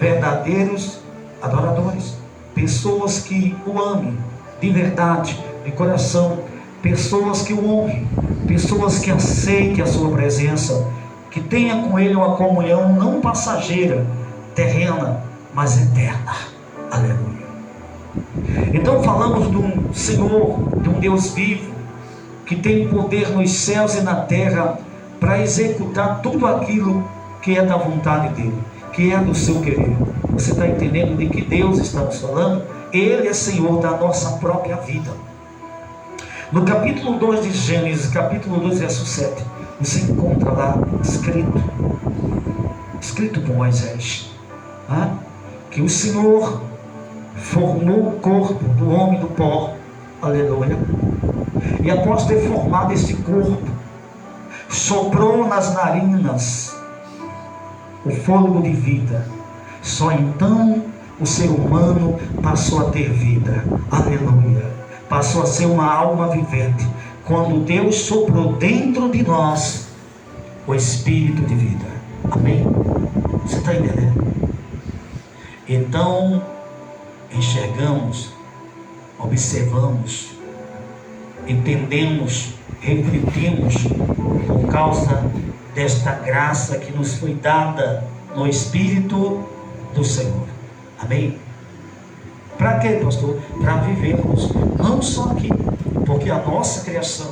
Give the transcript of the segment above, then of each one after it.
verdadeiros adoradores, pessoas que o amem de verdade, de coração, pessoas que o honrem, pessoas que aceitem a sua presença, que tenha com ele uma comunhão não passageira, terrena, mas eterna. Aleluia. Então falamos de um Senhor, de um Deus vivo, que tem poder nos céus e na terra para executar tudo aquilo que é da vontade dele, que é do seu querer. Você está entendendo de que Deus estamos falando? Ele é Senhor da nossa própria vida. No capítulo 2 de Gênesis, capítulo 2, verso 7, você encontra lá escrito por Moisés, que o Senhor formou o corpo do homem do pó, aleluia, e após ter formado esse corpo, soprou nas narinas o fôlego de vida. Só então o ser humano passou a ter vida, aleluia, passou a ser uma alma vivente, quando Deus soprou dentro de nós o Espírito de vida. Amém? Você está entendendo? Então enxergamos, observamos, entendemos, refletimos por causa desta graça que nos foi dada no Espírito do Senhor. Amém? Para quê, pastor? Para vivermos não só aqui, porque a nossa criação,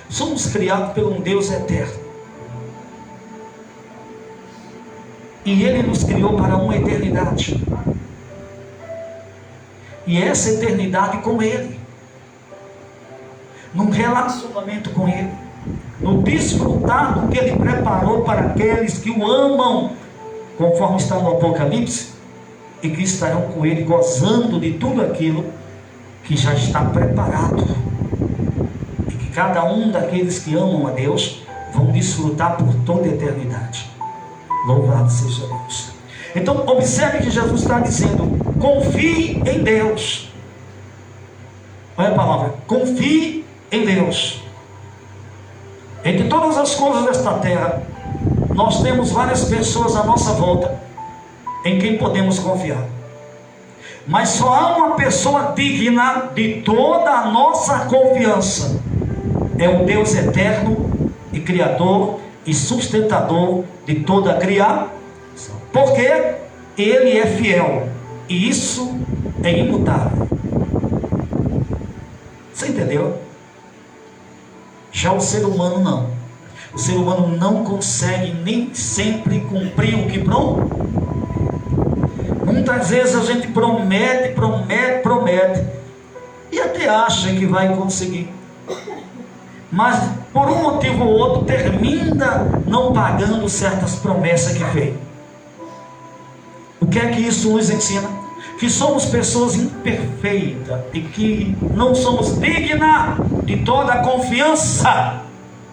somos criados por um Deus eterno, e Ele nos criou para uma eternidade, e essa eternidade com Ele, num relacionamento com Ele, no desfrutar do que Ele preparou para aqueles que o amam, conforme está no Apocalipse, e que estarão com Ele gozando de tudo aquilo que já está preparado, e que cada um daqueles que amam a Deus vão desfrutar por toda a eternidade. Louvado seja Deus. Então observe que Jesus está dizendo: confie em Deus. Olha a palavra, confie em Deus. Entre todas as coisas desta terra, nós temos várias pessoas à nossa volta em quem podemos confiar, mas só há uma pessoa digna de toda a nossa confiança. É o Deus eterno e criador e sustentador de toda a criação, porque Ele é fiel, e isso é imutável. Você entendeu? Já o ser humano não. O ser humano não consegue nem sempre cumprir o que promete. Muitas vezes a gente promete e até acha que vai conseguir, mas por um motivo ou outro termina não pagando certas promessas que fez. O que é que isso nos ensina? Que somos pessoas imperfeitas e que não somos dignas de toda a confiança,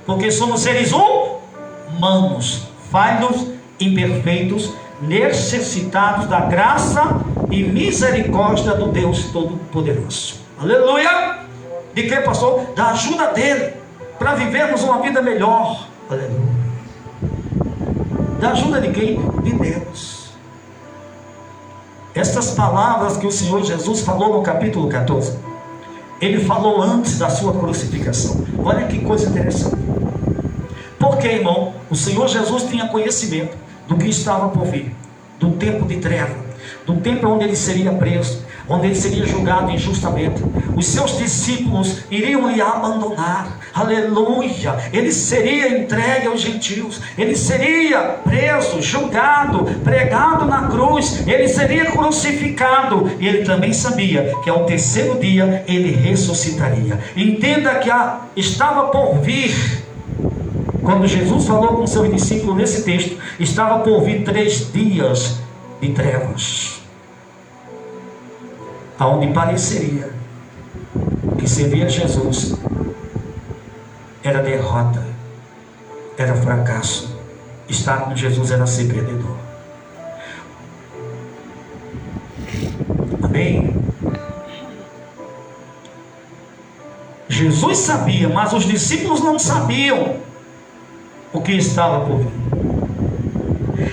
porque somos seres humanos, falhos, imperfeitos, necessitados da graça e misericórdia do Deus Todo-Poderoso. Aleluia! De que, pastor? Da ajuda dele, para vivermos uma vida melhor. Aleluia! Da ajuda de quem? De Deus. Estas palavras que o Senhor Jesus falou no capítulo 14, Ele falou antes da sua crucificação. Olha que coisa interessante. Porque, irmão, o Senhor Jesus tinha conhecimento do que estava por vir, do tempo de treva, do tempo onde Ele seria preso, onde Ele seria julgado injustamente. Os seus discípulos iriam lhe abandonar, aleluia. Ele seria entregue aos gentios, Ele seria preso, julgado, pregado na cruz, Ele seria crucificado, e Ele também sabia que ao terceiro dia Ele ressuscitaria. Entenda que estava por vir. Quando Jesus falou com seus discípulos nesse texto, estava por vir 3 dias de trevas, aonde pareceria que servir a Jesus era derrota, era fracasso. Estar com Jesus era ser perdedor. Amém? Jesus sabia, mas os discípulos não sabiam o que estava por vir.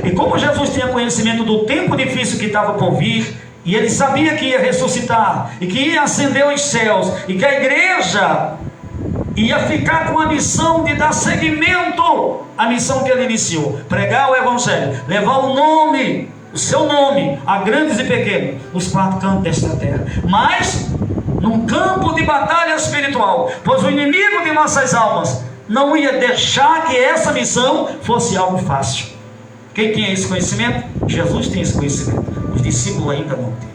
E como Jesus tinha conhecimento do tempo difícil que estava por vir, e ele sabia que ia ressuscitar, e que ia ascender aos céus, e que a igreja ia ficar com a missão de dar seguimento à missão que ele iniciou, pregar o evangelho, levar o nome, o seu nome, a grandes e pequenos, nos 4 cantos desta terra, mas num campo de batalha espiritual, pois o inimigo de nossas almas não ia deixar que essa missão fosse algo fácil. Quem tinha esse conhecimento? Jesus tinha esse conhecimento, os discípulos ainda não tinham.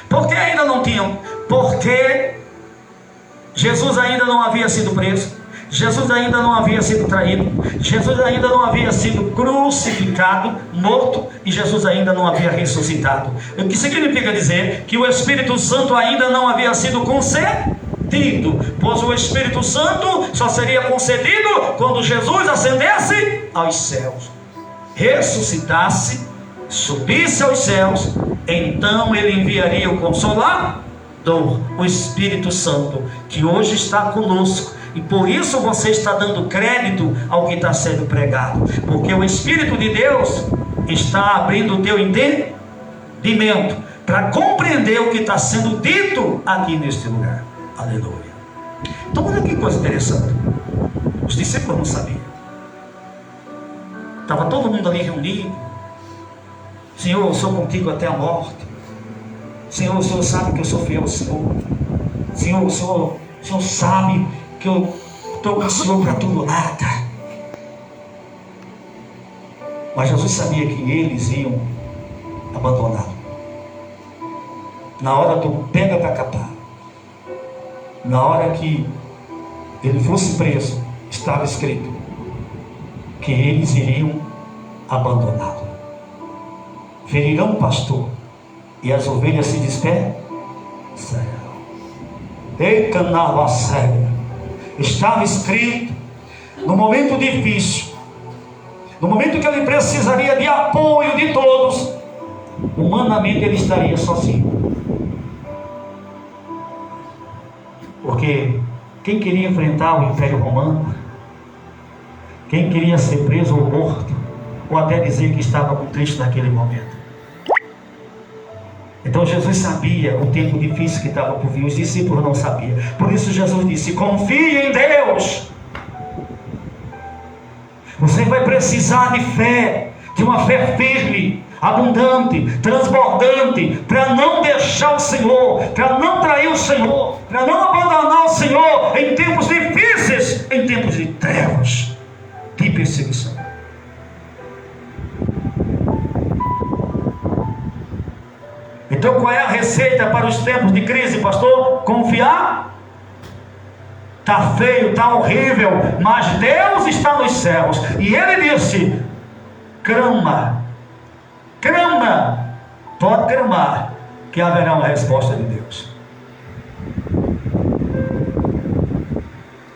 Por que ainda não tinham? Porque Jesus ainda não havia sido preso, Jesus ainda não havia sido traído, Jesus ainda não havia sido crucificado, morto, e Jesus ainda não havia ressuscitado. O que significa dizer que o Espírito Santo ainda não havia sido concedido, pois o Espírito Santo só seria concedido quando Jesus ascendesse aos céus, ressuscitasse, subisse aos céus. Então ele enviaria o Consolador, o Espírito Santo, que hoje está conosco. E por isso você está dando crédito ao que está sendo pregado, porque o Espírito de Deus está abrindo o teu entendimento para compreender o que está sendo dito aqui neste lugar. Aleluia. Então olha que coisa interessante. Os discípulos não sabiam. Estava todo mundo ali reunido. Senhor, eu sou contigo até a morte. Senhor, o Senhor sabe que eu sou fiel ao Senhor. Senhor, o Senhor sabe que eu estou com o Senhor para tudo nada. Mas Jesus sabia que eles iam abandoná-lo. Na hora do pega para capar, na hora que ele fosse preso, estava escrito que eles iriam abandoná-lo. Ferirão o pastor e as ovelhas se dispersarão. Eita, nava séria. Estava escrito, no momento difícil, no momento que ele precisaria de apoio de todos, humanamente ele estaria sozinho. Porque quem queria enfrentar o Império Romano, quem queria ser preso ou morto, ou até dizer que estava com Cristo naquele momento. Então Jesus sabia o tempo difícil que estava por vir, os discípulos não sabiam. Por isso Jesus disse: confie em Deus. Você vai precisar de fé, de uma fé firme, abundante, transbordante, para não deixar o Senhor, para não trair o Senhor, para não abandonar o Senhor em tempos difíceis, em tempos de trevas, de perseguição. Então qual é a receita para os tempos de crise, pastor? Confiar? Está feio, está horrível, mas Deus está nos céus. E Ele disse: clama, pode clamar, que haverá uma resposta de Deus.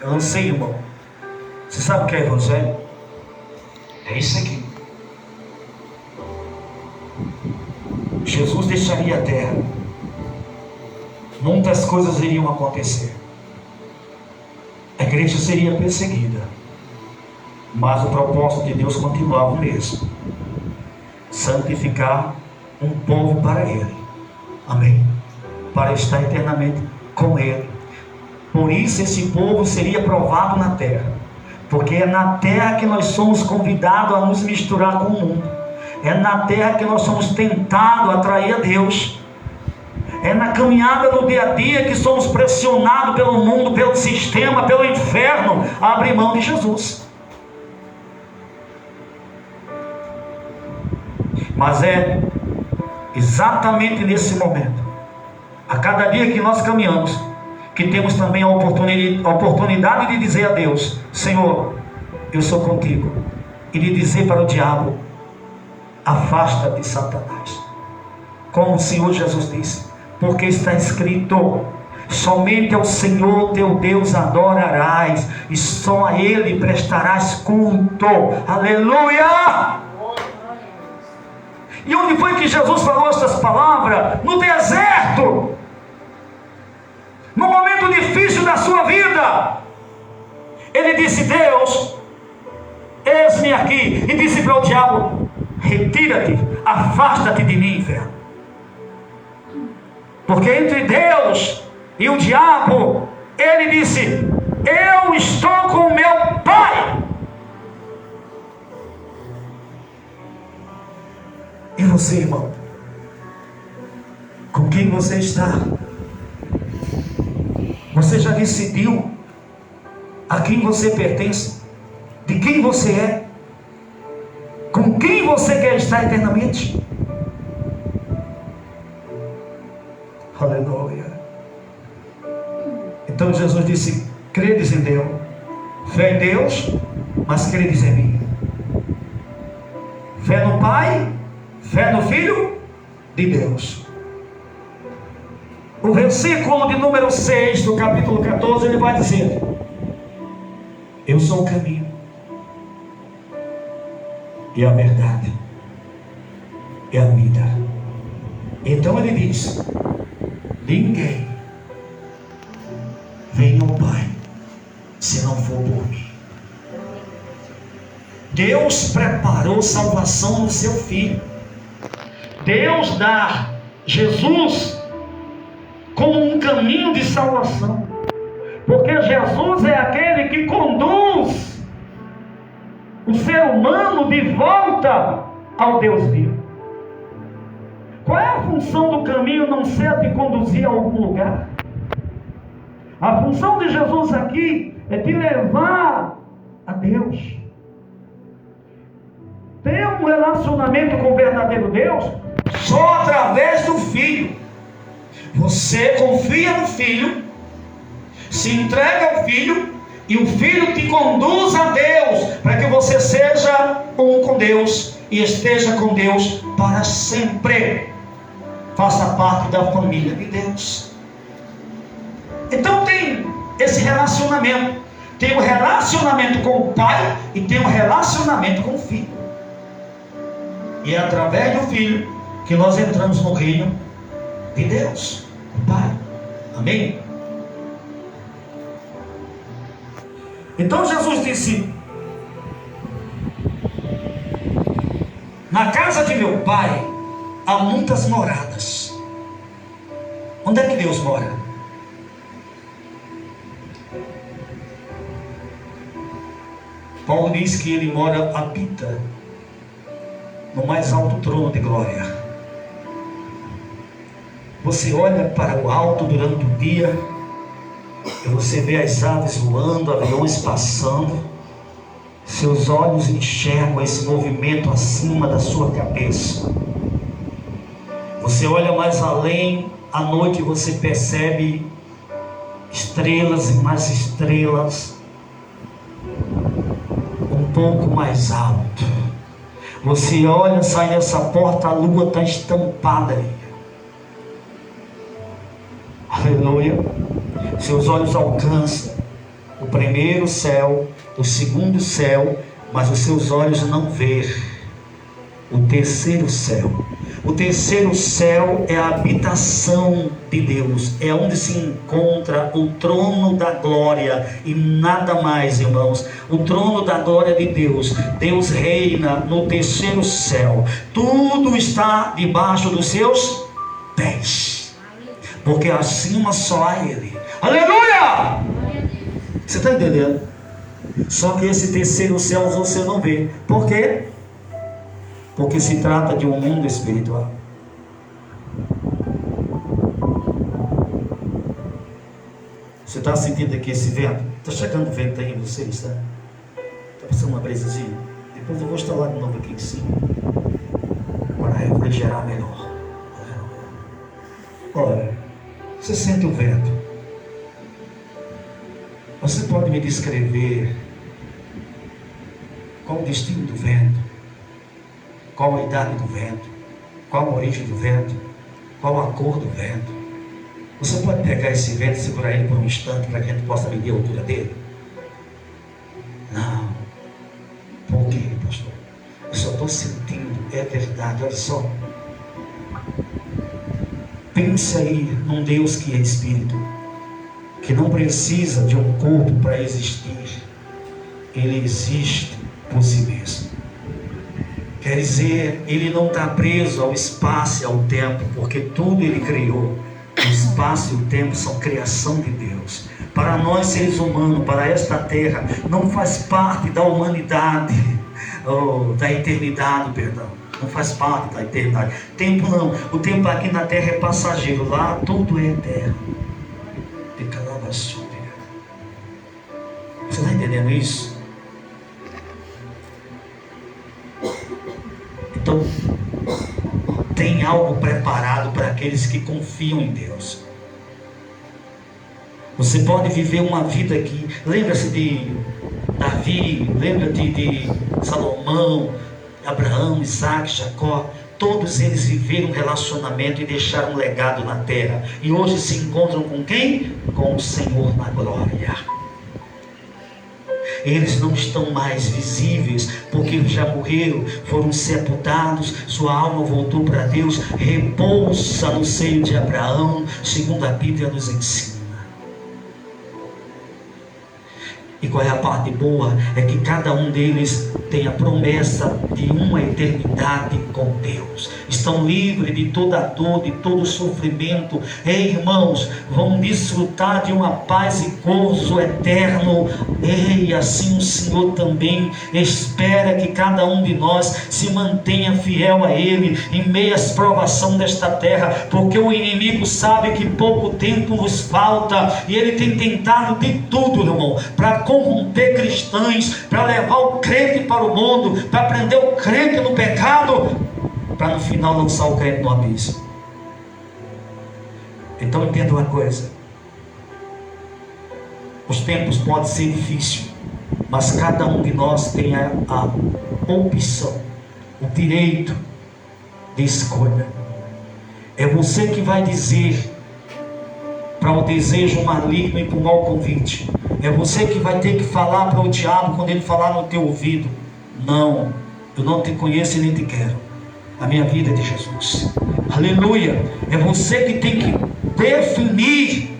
Eu não sei, irmão. Você sabe o que é evangelho? É isso aqui. Jesus deixaria a terra, muitas coisas iriam acontecer, a igreja seria perseguida, mas o propósito de Deus continuava o mesmo: santificar um povo para Ele, amém, para estar eternamente com Ele. Por isso esse povo seria provado na terra, porque é na terra que nós somos convidados a nos misturar com o mundo. É na terra que nós somos tentados a atrair a Deus. É na caminhada do dia a dia que somos pressionados pelo mundo, pelo sistema, pelo inferno, a abrir mão de Jesus. Mas é exatamente nesse momento, a cada dia que nós caminhamos, que temos também a oportunidade de dizer a Deus: Senhor, eu sou contigo. E de dizer para o diabo: afasta-te, Satanás. Como o Senhor Jesus disse, porque está escrito: somente ao Senhor teu Deus adorarás, e só a Ele prestarás culto. Aleluia! E onde foi que Jesus falou estas palavras? No deserto, no momento difícil da sua vida. Ele disse: Deus, eis-me aqui. E disse para o diabo: retira-te, afasta-te de mim, inferno. Porque entre Deus e o diabo, ele disse: eu estou com meu Pai. E você, irmão? Com quem você está? Você já decidiu a quem você pertence? De quem você é? Com quem você quer estar eternamente? Aleluia. Então Jesus disse: credes em Deus, fé em Deus, mas credes em mim. Fé no Pai, fé no Filho de Deus. O versículo de número 6 do capítulo 14, ele vai dizer: eu sou o caminho e a verdade e a vida. Então ele diz: ninguém vem ao Pai se não for por mim. Deus preparou salvação no seu Filho. Deus dá Jesus como um caminho de salvação, porque Jesus é aquele que conduz o ser humano de volta ao Deus vivo. Qual é a função do caminho não ser de conduzir a algum lugar? A função de Jesus aqui é te levar a Deus. Ter um relacionamento com o verdadeiro Deus só através do Filho. Você confia no Filho, se entrega ao Filho, e o Filho te conduz a Deus, para que você seja um com Deus e esteja com Deus para sempre. Faça parte da família de Deus. Então tem esse relacionamento. Tem um relacionamento com o Pai e tem um relacionamento com o Filho. E é através do Filho que nós entramos no reino de Deus, o Pai. Amém? Então Jesus disse: na casa de meu Pai há muitas moradas. Onde é que Deus mora? Paulo diz que ele habita no mais alto trono de glória. Você olha para o alto durante o dia e você vê as aves voando, aviões passando. Seus olhos enxergam esse movimento acima da sua cabeça. Você olha mais além, à noite você percebe estrelas e mais estrelas, um pouco mais alto. Você olha, sai dessa porta, a lua está estampada aí. Aleluia. Seus olhos alcançam o primeiro céu, o segundo céu, mas os seus olhos não veem o terceiro céu. O terceiro céu é a habitação de Deus, é onde se encontra o trono da glória e nada mais, irmãos. O trono da glória de Deus, Deus reina no terceiro céu. Tudo está debaixo dos seus pés, porque acima só há Ele. Aleluia! Você está entendendo? Só que esse terceiro céu você não vê. Por quê? Porque se trata de um mundo espiritual. Você está sentindo aqui esse vento? Está chegando vento aí em vocês, está? Está passando uma brisazinha? Depois eu vou instalar de novo aqui em cima, para refrigerar melhor. Olha, você sente o vento? Você pode me descrever qual o destino do vento? Qual a idade do vento? Qual a origem do vento? Qual a cor do vento? Você pode pegar esse vento e segurar ele por um instante para que a gente possa medir a altura dele? Não. Por quê, pastor? Eu só estou sentindo, é verdade, olha só. Pense aí num Deus que é Espírito, que não precisa de um corpo para existir. Ele existe por si mesmo. Quer dizer, ele não está preso ao espaço e ao tempo, porque tudo ele criou. O espaço e o tempo são criação de Deus. Para nós seres humanos, para esta terra, não faz parte da humanidade, da eternidade, perdão. Não faz parte da eternidade. Tempo não. O tempo aqui na terra é passageiro. Lá tudo é eterno. Você está entendendo isso? Então, tem algo preparado para aqueles que confiam em Deus. Você pode viver uma vida que... Lembra-se de Davi, lembra de Salomão, Abraão, Isaac, Jacó. Todos eles viveram um relacionamento e deixaram um legado na terra. E hoje se encontram com quem? Com o Senhor na glória. Eles não estão mais visíveis, porque já morreram, foram sepultados, sua alma voltou para Deus, repousa no seio de Abraão, segundo a Bíblia nos ensina. E qual é a parte boa? É que cada um deles tem a promessa de uma eternidade com Deus. Estão livres de toda dor, de todo sofrimento. Ei, irmãos, vão desfrutar de uma paz e gozo eterno. Ei, assim o Senhor também espera que cada um de nós se mantenha fiel a Ele em meio às provações desta terra, porque o inimigo sabe que pouco tempo nos falta e ele tem tentado de tudo, irmão, para corromper cristãos, para levar o crente para o mundo, para prender o crente no pecado, para no final lançar o crente no abismo. Então entenda uma coisa: os tempos podem ser difíceis, mas cada um de nós tem a opção, o direito de escolha. É você que vai dizer para o desejo maligno e para o mau convite. É você que vai ter que falar para o diabo quando ele falar no teu ouvido: não, eu não te conheço e nem te quero. A minha vida é de Jesus. Aleluia. É você que tem que definir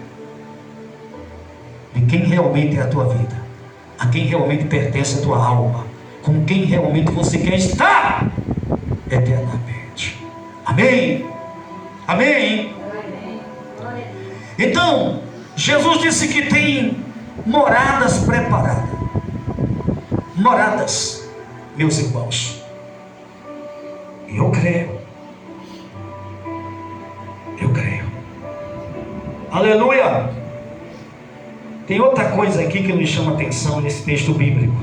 de quem realmente é a tua vida, a quem realmente pertence a tua alma, com quem realmente você quer estar eternamente. Amém? Amém? Então, Jesus disse que tem moradas preparadas. Moradas, meus irmãos. E eu creio. Eu creio. Aleluia. Tem outra coisa aqui que me chama a atenção nesse texto bíblico.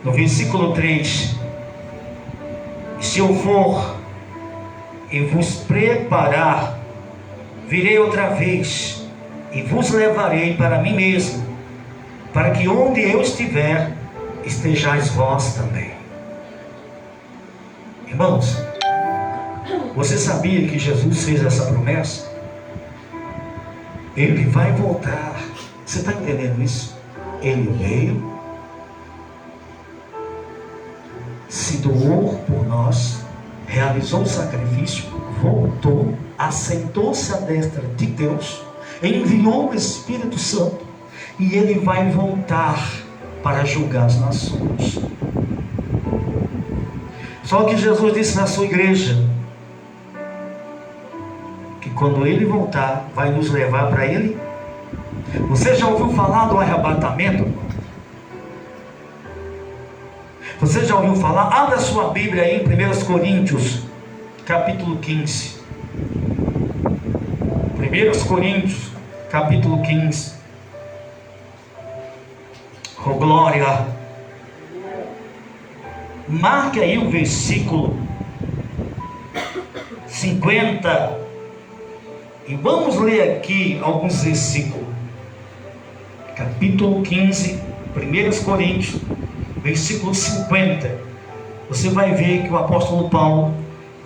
No versículo 3: e se eu for e vos preparar, virei outra vez e vos levarei para mim mesmo, para que onde eu estiver, estejais vós também. Irmãos, você sabia que Jesus fez essa promessa? Ele vai voltar. Você está entendendo isso? Ele veio, se doou por nós, realizou o sacrifício, voltou, assentou-se à destra de Deus, enviou o Espírito Santo, e ele vai voltar para julgar as nações. Só que Jesus disse na sua igreja que quando ele voltar, vai nos levar para ele. Você já ouviu falar do arrebatamento? Você já ouviu falar? Abra sua Bíblia aí em 1 Coríntios capítulo 15. 1 Coríntios capítulo 15. Oh glória! Marque aí o versículo 50 e vamos ler aqui alguns versículos. Capítulo 15, 1 Coríntios, versículo 50. Você vai ver que o apóstolo Paulo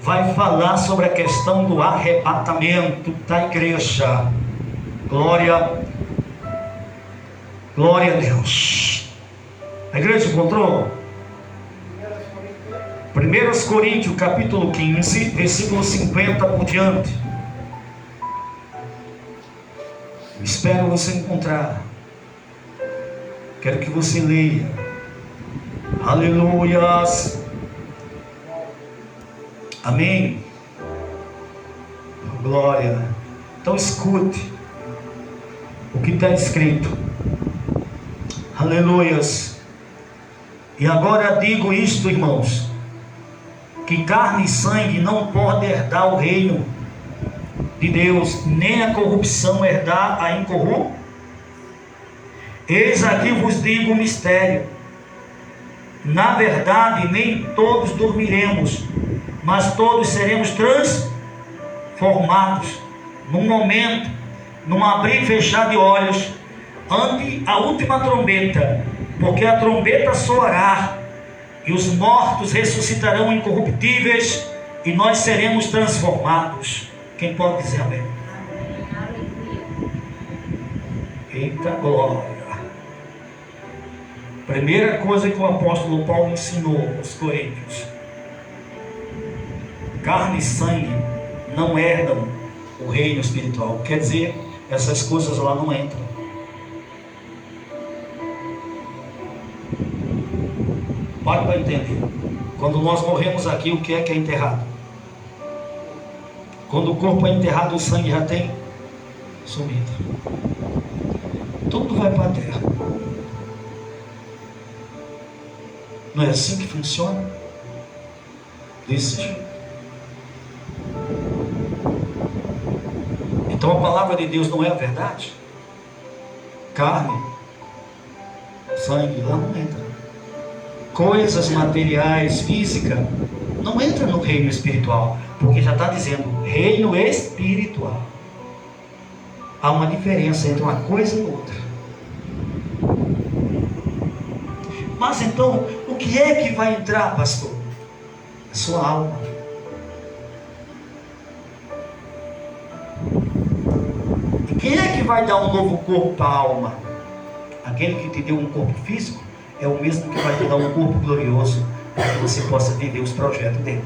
vai falar sobre a questão do arrebatamento da igreja. Glória, glória a Deus. A igreja encontrou? 1 Coríntios capítulo 15, versículo 50 por diante. Espero você encontrar. Quero que você leia. Aleluias. Amém. Glória. Então escute o que está escrito. Aleluias. E agora digo isto, irmãos, que carne e sangue não podem herdar o reino de Deus, nem a corrupção herdar a incorrupção. Eis aqui vos digo um mistério. Na verdade, nem todos dormiremos, mas todos seremos transformados num momento, num abrir e fechar de olhos, ante a última trombeta, porque a trombeta soará e os mortos ressuscitarão incorruptíveis e nós seremos transformados. Quem pode dizer amém? Eita glória! Primeira coisa que o apóstolo Paulo ensinou aos coríntios: carne e sangue não herdam o reino espiritual. Quer dizer, essas coisas lá não entram. Para entender. Quando nós morremos aqui, o que é enterrado? Quando o corpo é enterrado, o sangue já tem sumido. Tudo vai para a terra. Não é assim que funciona? Desse jeito. Então a palavra de Deus não é a verdade? Carne, sangue, lá não entra. Coisas materiais, física, não entra no reino espiritual, porque já está dizendo reino espiritual. Há uma diferença entre uma coisa e outra. Mas então, o que é que vai entrar, pastor? A sua alma. E quem é que vai dar um novo corpo para a alma? Aquele que te deu um corpo físico é o mesmo que vai te dar um corpo glorioso, para que você possa viver os projetos dele.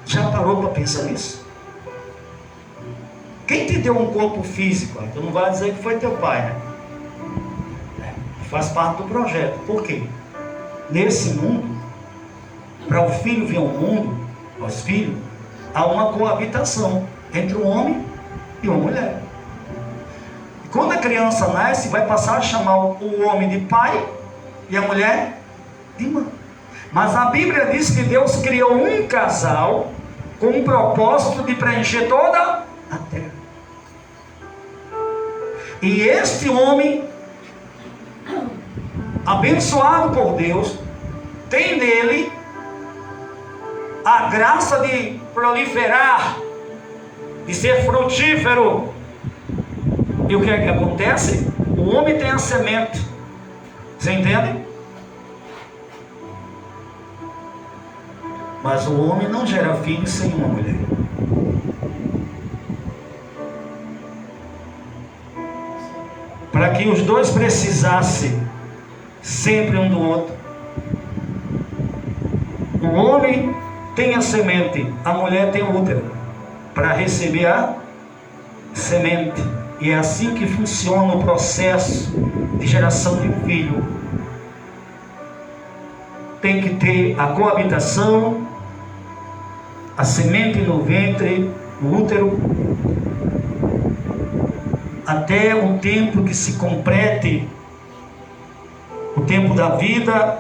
Já parou para pensar nisso? Quem te deu um corpo físico? Tu não vai dizer que foi teu pai, né? Faz parte do projeto. Por quê? Nesse mundo, para o filho vir ao mundo, aos filhos, há uma coabitação entre um homem e uma mulher. E quando a criança nasce, vai passar a chamar o homem de pai e a mulher de mãe. Mas a Bíblia diz que Deus criou um casal com o propósito de preencher toda a terra. E este homem, abençoado por Deus, tem nele a graça de proliferar, de ser frutífero. E o que é que acontece? O homem tem a semente. Você entende? Mas o homem não gera filhos sem uma mulher. Para que os dois precisassem sempre um do outro. O homem tem a semente, a mulher tem o útero para receber a semente. E é assim que funciona o processo de geração de um filho. Tem que ter a coabitação, a semente no ventre, no útero, até o tempo que se complete o tempo da vida,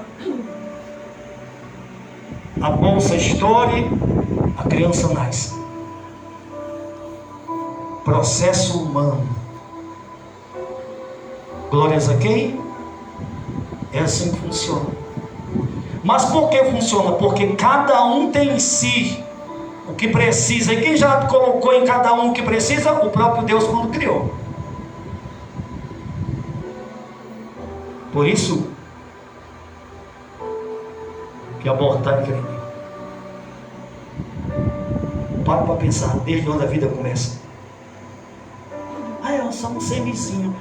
a bolsa estoure, a criança nasce. Processo humano. Glórias a quem? É assim que funciona. Mas por que funciona? Porque cada um tem em si o que precisa. E quem já colocou em cada um o que precisa? O próprio Deus quando criou. Por isso que abortar é crime. Para pensar, desde onde a vida começa. Eu sou um sementinho.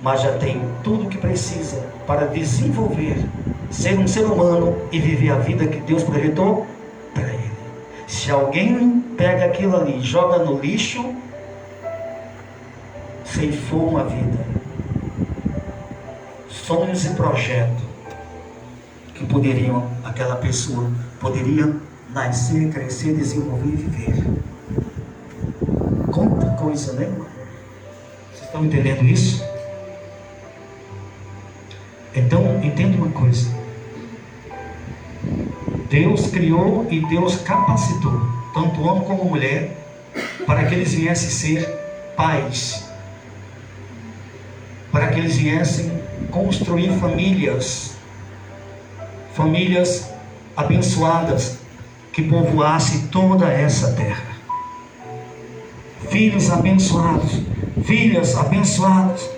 Mas já tem tudo o que precisa para desenvolver, ser um ser humano e viver a vida que Deus projetou para ele. Se alguém pega aquilo ali e joga no lixo, ceifou uma vida. sonhos e projetos que aquela pessoa poderia nascer, crescer, desenvolver e viver. Quanta coisa, né, irmão? Vocês estão entendendo isso? Então, entenda uma coisa. Deus criou e Deus capacitou tanto homem como mulher para que eles viessem ser pais, para que eles viessem construir famílias abençoadas que povoassem toda essa terra. Filhos abençoados, filhas abençoadas.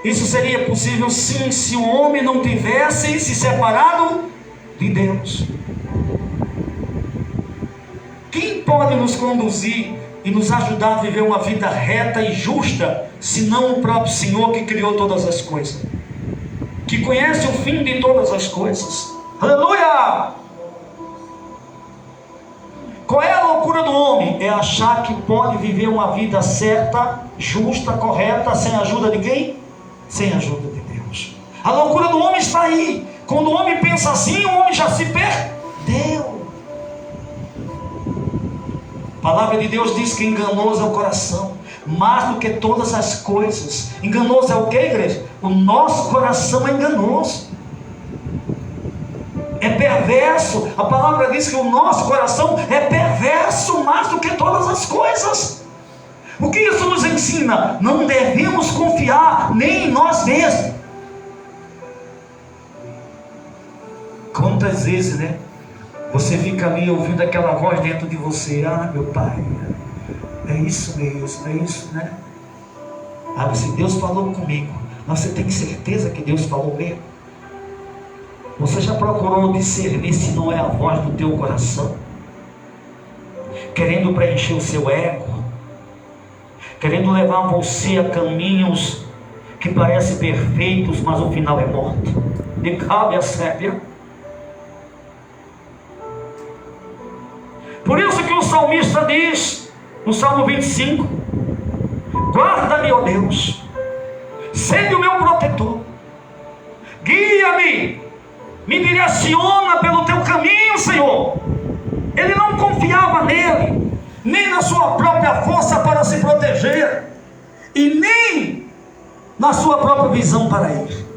Isso seria possível sim, se o homem não tivesse se separado de Deus. Quem pode nos conduzir e nos ajudar a viver uma vida reta e justa, senão o próprio Senhor que criou todas as coisas, que conhece o fim de todas as coisas? Aleluia! Qual é a loucura do homem? É achar que pode viver uma vida certa, justa, correta, sem a ajuda de quem? Sem a ajuda de Deus. A loucura do homem está aí. Quando o homem pensa assim, o homem já se perdeu. A palavra de Deus diz que enganoso é o coração, mais do que todas as coisas. Enganoso é o que, igreja? O nosso coração é enganoso, é perverso. A palavra diz que o nosso coração é perverso mais do que todas as coisas. O que isso nos ensina? Não devemos confiar nem em nós mesmos. Quantas vezes, né? Você fica ali ouvindo aquela voz dentro de você: ah, meu pai, é isso mesmo, é isso, né? Ah, se Deus falou comigo, mas você tem certeza que Deus falou mesmo? Você já procurou discernir se não é a voz do teu coração, querendo preencher o seu ego, querendo levar você a caminhos que parecem perfeitos, mas o final é morto? De cabe a sério. Por isso que o salmista diz, no Salmo 25: guarda-me, ó Deus, sede o meu protetor, guia-me, me direciona pelo teu caminho, Senhor. Ele não confiava nele, nem na sua própria força para se proteger, e nem na sua própria visão para ir.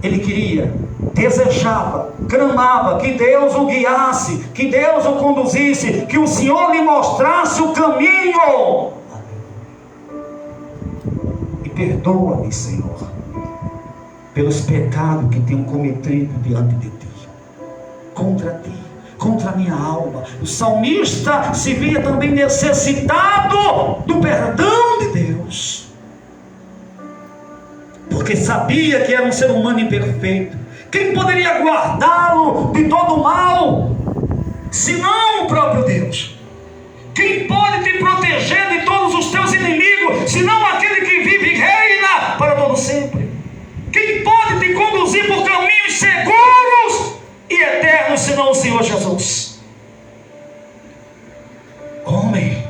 Ele queria, desejava, clamava que Deus o guiasse, que Deus o conduzisse, que o Senhor lhe mostrasse o caminho. E perdoa-me, Senhor, pelos pecados que tenho cometido diante de Ti, contra Ti, contra a minha alma. O salmista se via também necessitado do perdão de Deus, porque sabia que era um ser humano imperfeito. Quem poderia guardá-lo de todo o mal, senão o próprio Deus? Quem pode te proteger de todos os teus inimigos, senão aquele que vive e reina para todo sempre? Quem pode te conduzir por caminhos seguros e eternos, senão o Senhor Jesus? Homem,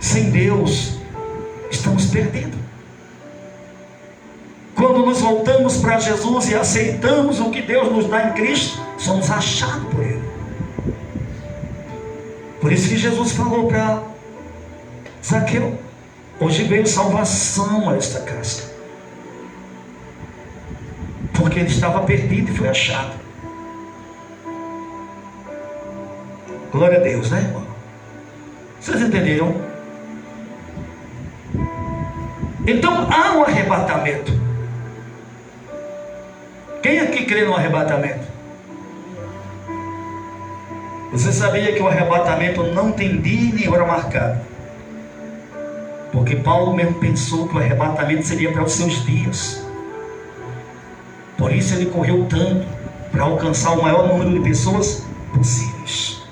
sem Deus estamos perdendo. Quando nos voltamos para Jesus e aceitamos o que Deus nos dá em Cristo, somos achados por Ele. Por isso que Jesus falou para Zaqueu: hoje veio salvação a esta casa, porque ele estava perdido e foi achado. Glória a Deus, né, irmão? Vocês entenderam? Então há um arrebatamento. Quem aqui crê no arrebatamento? Você sabia que o arrebatamento não tem dia nem hora marcada? Porque Paulo mesmo pensou que o arrebatamento seria para os seus dias. Por isso ele correu tanto, para alcançar o maior número de pessoas possíveis.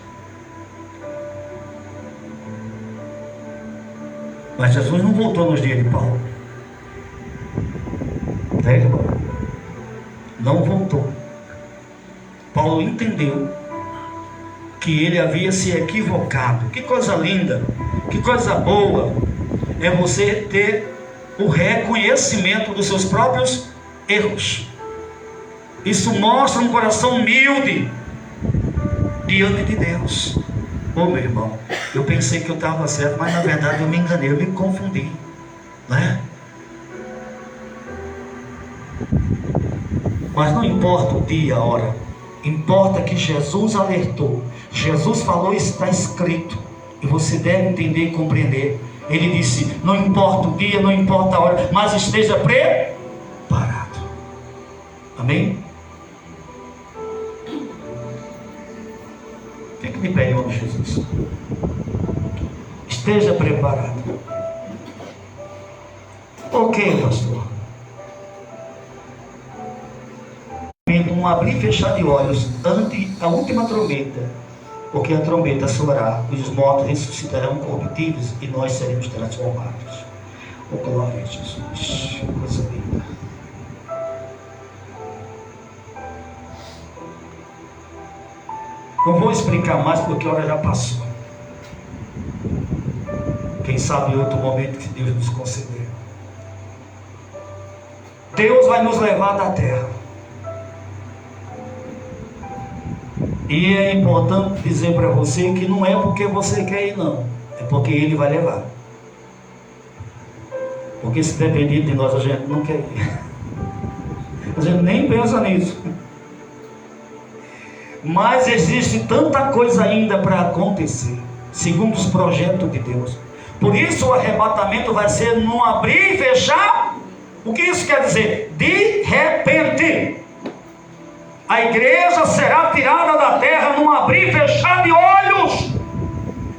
Mas Jesus não voltou nos dias de Paulo. Né, irmão? Não voltou. Paulo entendeu que ele havia se equivocado. Que coisa linda, que coisa boa é você ter o reconhecimento dos seus próprios erros. Isso mostra um coração humilde diante de Deus. Ô meu irmão, eu pensei que eu estava certo, mas na verdade eu me enganei, eu me confundi, não é? Mas não importa o dia, a hora, importa que Jesus alertou, Jesus falou, está escrito, e você deve entender e compreender. Ele disse, não importa o dia, não importa a hora, mas esteja preparado. Amém? Fique de pé em nome de Jesus. Esteja preparado. Ok, pastor. Um abrir e fechar de olhos ante a última trombeta, porque a trombeta soará e os mortos ressuscitarão corruptíveis e nós seremos transformados. Oh, glória a Jesus, coisa linda. Não vou explicar mais porque a hora já passou. Quem sabe em outro momento que Deus nos conceder. Deus vai nos levar da terra. E é importante dizer para você que não é porque você quer ir, não. É porque Ele vai levar. Porque se depender de nós, a gente não quer ir. A gente nem pensa nisso. Mas existe tanta coisa ainda para acontecer, segundo os projetos de Deus. Por isso o arrebatamento vai ser num abrir e fechar. O que isso quer dizer? De repente. A igreja será tirada da terra num abrir e fechar de olhos.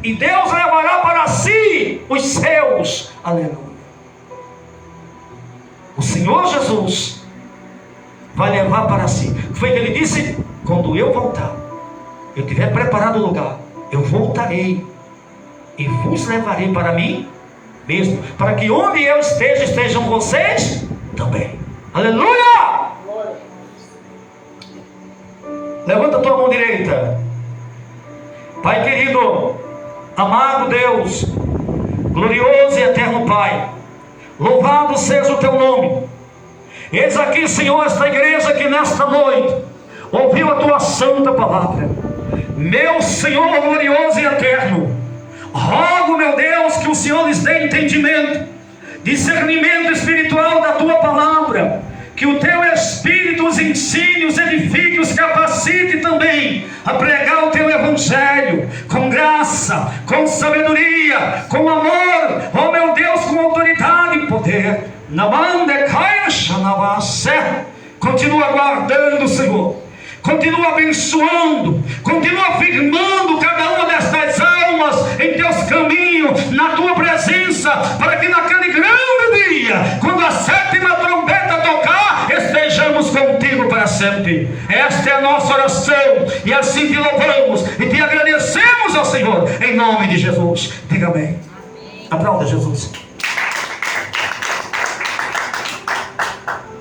E Deus levará para si os seus. Aleluia. O Senhor Jesus vai levar para si. Foi o que Ele disse: quando eu voltar, eu tiver preparado o lugar, eu voltarei e vos levarei para mim mesmo, para que onde eu esteja, estejam vocês também. Aleluia! Levanta a tua mão direita. Pai querido, amado Deus, glorioso e eterno Pai, louvado seja o teu nome. Eis aqui, Senhor, esta igreja que nesta noite ouviu a tua santa palavra. Meu Senhor glorioso e eterno, rogo, meu Deus, que o Senhor lhes dê entendimento, discernimento espiritual da tua palavra, que o teu Espírito os ensine, os edifique, os capacite também a pregar o teu Evangelho com graça, com sabedoria, com amor, oh meu Deus, com autoridade e poder. Continua guardando, Senhor, continua abençoando, continua afirmando cada uma destas almas em teus caminhos, na tua presença, para que naquele grande dia, quando a sétima trombeta tocar, estejamos contigo para sempre. Esta é a nossa oração, e assim te louvamos e te agradecemos ao Senhor, em nome de Jesus. Diga amém. Aplauda Jesus.